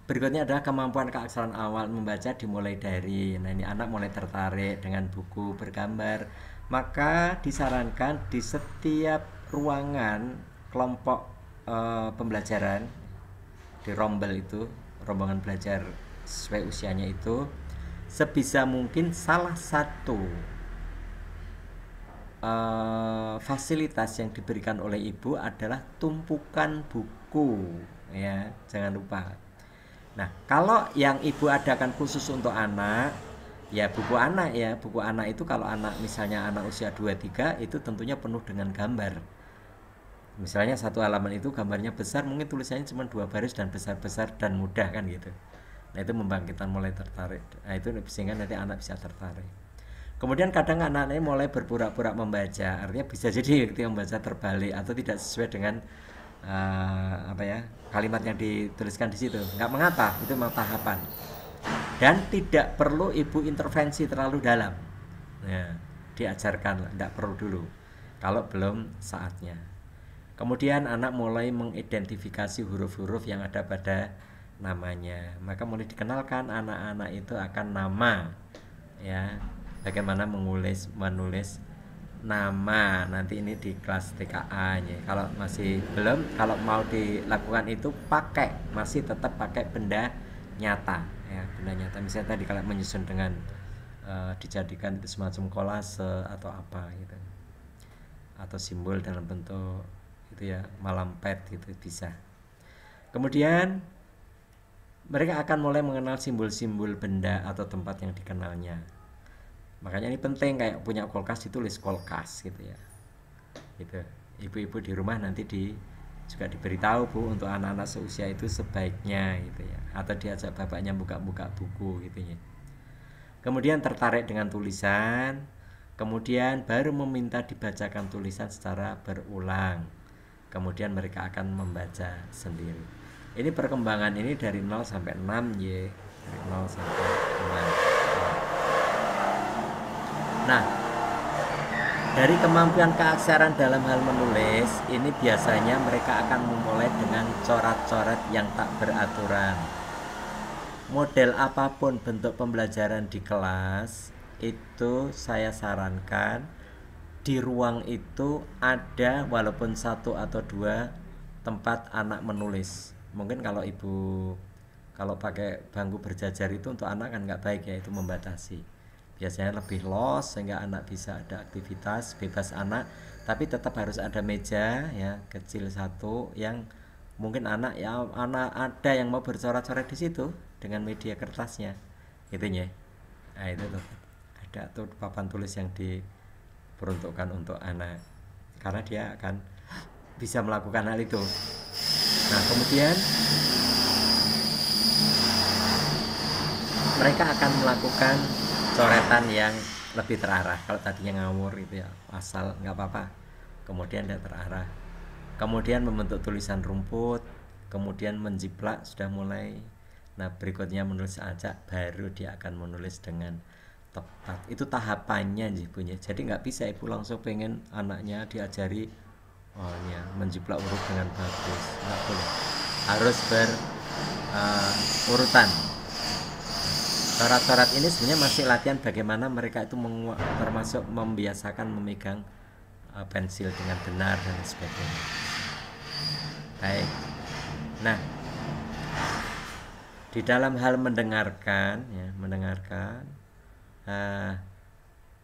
berikutnya adalah kemampuan keaksaraan awal membaca dimulai dari, nah ini anak mulai tertarik dengan buku bergambar, maka disarankan di setiap ruangan kelompok pembelajaran di rombel itu, rombongan belajar sesuai usianya itu, sebisa mungkin salah satu fasilitas yang diberikan oleh ibu adalah tumpukan buku ya, jangan lupa. Nah, kalau yang ibu adakan khusus untuk anak, ya buku anak ya, buku anak itu kalau anak misalnya anak usia 2-3 itu tentunya penuh dengan gambar. Misalnya satu halaman itu gambarnya besar, mungkin tulisannya cuma 2 baris dan besar-besar dan mudah kan gitu. Nah, itu membangkitkan mulai tertarik. Nah, itu sehingga nanti anak bisa tertarik. Kemudian kadang anak-anak mulai berpura-pura membaca, artinya bisa jadi ketika membaca terbalik atau tidak sesuai dengan kalimat yang dituliskan di situ. Nggak mengapa, itu memang tahapan. Dan tidak perlu ibu intervensi terlalu dalam. Ya, diajarkan, tidak perlu dulu kalau belum saatnya. Kemudian anak mulai mengidentifikasi huruf-huruf yang ada pada namanya. Maka mulai dikenalkan anak-anak itu akan nama, ya. Bagaimana menulis nama, nanti ini di kelas TKA ya. Kalau masih belum, kalau mau dilakukan itu masih tetap pakai benda nyata ya, benda nyata. Misalnya tadi kalau menyusun dengan dijadikan itu semacam kolase atau apa gitu, atau simbol dalam bentuk itu ya, malampet gitu bisa. Kemudian mereka akan mulai mengenal simbol-simbol benda atau tempat yang dikenalnya. Makanya ini penting, kayak punya kulkas ditulis kulkas gitu ya. Gitu. Ibu-ibu di rumah nanti juga diberitahu Bu, untuk anak-anak seusia itu sebaiknya gitu ya. Atau diajak bapaknya buka-buka buku gitu ya. Kemudian tertarik dengan tulisan, kemudian baru meminta dibacakan tulisan secara berulang. Kemudian mereka akan membaca sendiri. Ini perkembangan ini dari 0 sampai 6 ya. Dari 0 sampai 6. Nah, dari kemampuan keaksaraan dalam hal menulis, ini biasanya mereka akan memulai dengan coret-coret yang tak beraturan. Model apapun bentuk pembelajaran di kelas, itu saya sarankan di ruang itu ada walaupun 1 atau 2 tempat anak menulis. Mungkin kalau pakai bangku berjajar itu untuk anak kan nggak baik ya, itu membatasi. Biasanya lebih los sehingga anak bisa ada aktivitas bebas anak, tapi tetap harus ada meja ya kecil satu yang mungkin anak ada yang mau bercoret-coret di situ dengan media kertasnya gitu ya. Nah, itu tuh ada tuh papan tulis yang diperuntukkan untuk anak karena dia akan bisa melakukan hal itu. Nah, kemudian mereka akan melakukan coretan yang lebih terarah. Kalau tadinya ngawur itu ya asal nggak apa-apa, kemudian dia terarah, kemudian membentuk tulisan rumput, kemudian menjiplak sudah mulai. Nah, berikutnya menulis acak, baru dia akan menulis dengan tepat. Itu tahapannya ibunya. Jadi nggak bisa ibu langsung pengen anaknya diajari menjiplak huruf dengan bagus, nggak boleh, harus berurutan. Coret-coret ini sebenarnya masih latihan bagaimana mereka itu termasuk membiasakan memegang pensil dengan benar dan sebagainya. Baik. Nah, di dalam hal mendengarkan ya,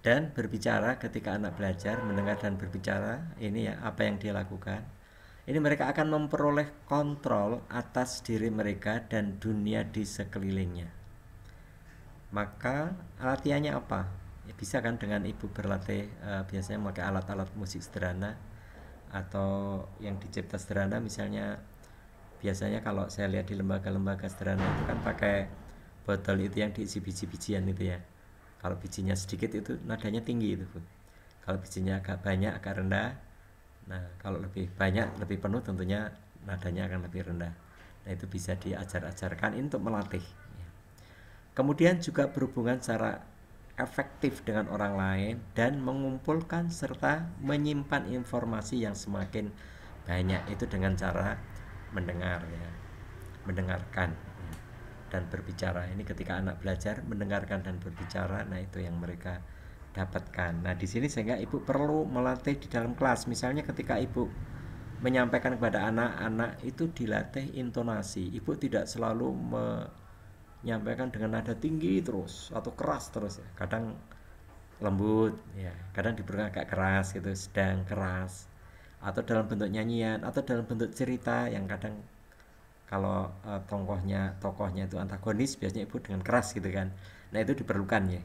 dan berbicara, ketika anak belajar mendengar dan berbicara, ini ya apa yang dia lakukan. Ini mereka akan memperoleh kontrol atas diri mereka dan dunia di sekelilingnya. Maka latihannya apa? Ya, bisa kan dengan ibu berlatih biasanya memakai alat-alat musik sederhana atau yang dicipta sederhana, misalnya biasanya kalau saya lihat di lembaga-lembaga sederhana itu kan pakai botol itu yang diisi biji-bijian itu ya. Kalau bijinya sedikit itu nadanya tinggi itu, Bu. Kalau bijinya agak banyak agak rendah. Nah, kalau lebih banyak, lebih penuh tentunya nadanya akan lebih rendah. Nah, itu bisa diajar-ajarkan untuk melatih. Kemudian juga berhubungan secara efektif dengan orang lain dan mengumpulkan serta menyimpan informasi yang semakin banyak, itu dengan cara mendengar ya, mendengarkan dan berbicara. Ini ketika anak belajar mendengarkan dan berbicara, nah itu yang mereka dapatkan. Nah, di sini sehingga ibu perlu melatih di dalam kelas. Misalnya ketika ibu menyampaikan kepada anak-anak itu dilatih intonasi. Ibu tidak selalu menyampaikan dengan nada tinggi terus atau keras terus ya. Kadang lembut ya, kadang diberikan agak keras gitu, sedang, keras, atau dalam bentuk nyanyian atau dalam bentuk cerita yang kadang kalau tokohnya itu antagonis, biasanya ibu dengan keras gitu kan. Nah, itu diperlukan ya.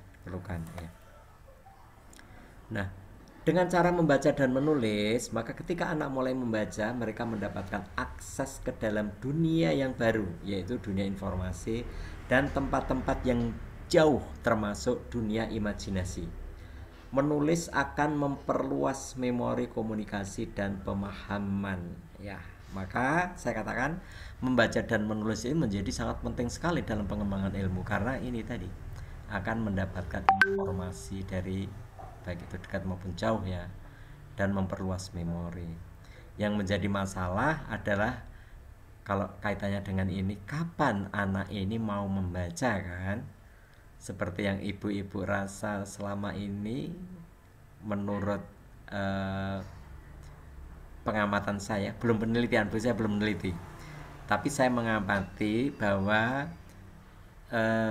Nah, dengan cara membaca dan menulis, maka ketika anak mulai membaca, mereka mendapatkan akses ke dalam dunia yang baru, yaitu dunia informasi dan tempat-tempat yang jauh, termasuk dunia imajinasi. Menulis akan memperluas memori, komunikasi, dan pemahaman ya. Maka saya katakan membaca dan menulis ini menjadi sangat penting sekali dalam pengembangan ilmu, karena ini tadi akan mendapatkan informasi dari baik itu dekat maupun jauh ya, dan memperluas memori. Yang menjadi masalah adalah kalau kaitannya dengan ini, kapan anak ini mau membaca kan? Seperti yang ibu-ibu rasa selama ini, menurut pengamatan saya, belum penelitian, saya belum meneliti, tapi saya mengamati bahwa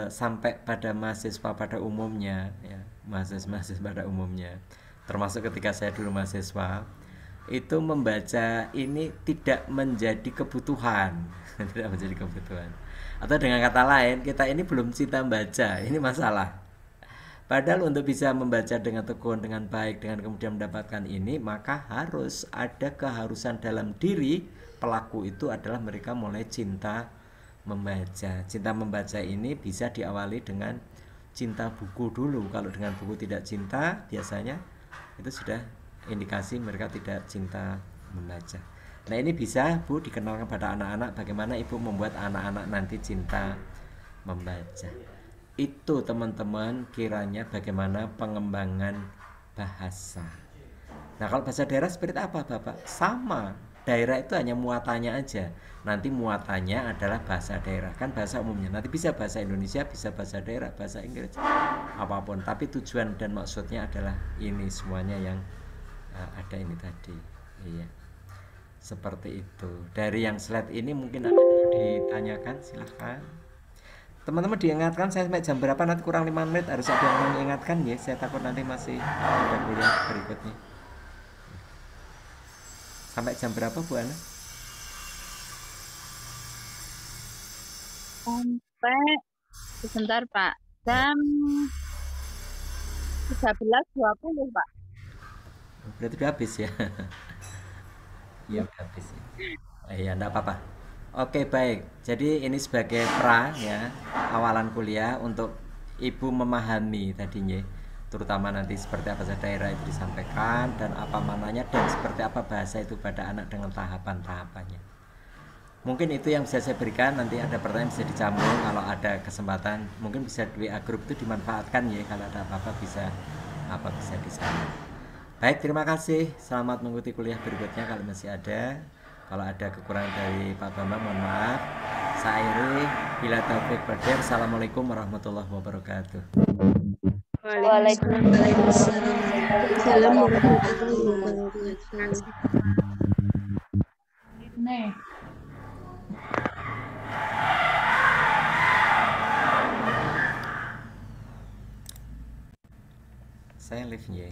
sampai pada mahasiswa pada umumnya ya, mahasiswa pada umumnya, termasuk ketika saya dulu mahasiswa, itu membaca ini tidak menjadi kebutuhan tidak menjadi kebutuhan, atau dengan kata lain, kita ini belum cinta membaca, ini masalah. Padahal untuk bisa membaca dengan tekun, dengan baik, dengan kemudian mendapatkan ini, maka harus ada keharusan dalam diri pelaku itu adalah mereka mulai cinta membaca. Cinta membaca ini bisa diawali dengan cinta buku dulu. Kalau dengan buku tidak cinta, biasanya itu sudah indikasi mereka tidak cinta membaca. Nah, ini bisa Bu dikenalkan pada anak-anak bagaimana ibu membuat anak-anak nanti cinta membaca. Itu teman-teman kiranya bagaimana pengembangan bahasa. Nah, kalau bahasa daerah seperti apa Bapak? Sama, daerah itu hanya muatannya aja. Nanti muatannya adalah bahasa daerah, kan bahasa umumnya. Nanti bisa bahasa Indonesia, bisa bahasa daerah, bahasa Inggris, apapun. Tapi tujuan dan maksudnya adalah ini semuanya yang ada ini tadi. Iya, seperti itu. Dari yang slide ini mungkin ada yang ditanyakan, silahkan. Teman-teman diingatkan saya sampai jam berapa, nanti kurang 5 menit harus ada yang mengingatkan ya, saya takut nanti masih ada kuliah berikutnya. Sampai jam berapa Bu Ana? Sampai sebentar Pak, jam 13.20 Pak. Berarti udah habis ya. Ya udah habis ya. Ya enggak apa-apa. Oke, baik. Jadi ini sebagai ya, awalan kuliah untuk ibu memahami tadinya, terutama nanti seperti apa bahasa daerah itu disampaikan dan apa mananya, dan seperti apa bahasa itu pada anak dengan tahapan-tahapannya. Mungkin itu yang bisa saya berikan. Nanti ada pertanyaan bisa dicambung kalau ada kesempatan. Mungkin bisa WA grup itu dimanfaatkan ya, kalau ada apa-apa bisa di sana. Baik, terima kasih. Selamat mengikuti kuliah berikutnya kalau masih ada. Kalau ada kekurangan dari Pak Bambang, mohon maaf. Saya akhiri. Bila taufik wal hidayah. Assalamualaikum warahmatullahi wabarakatuh. Waalaikumsalam warahmatullahi wabarakatuh. Nih. Saya live ya.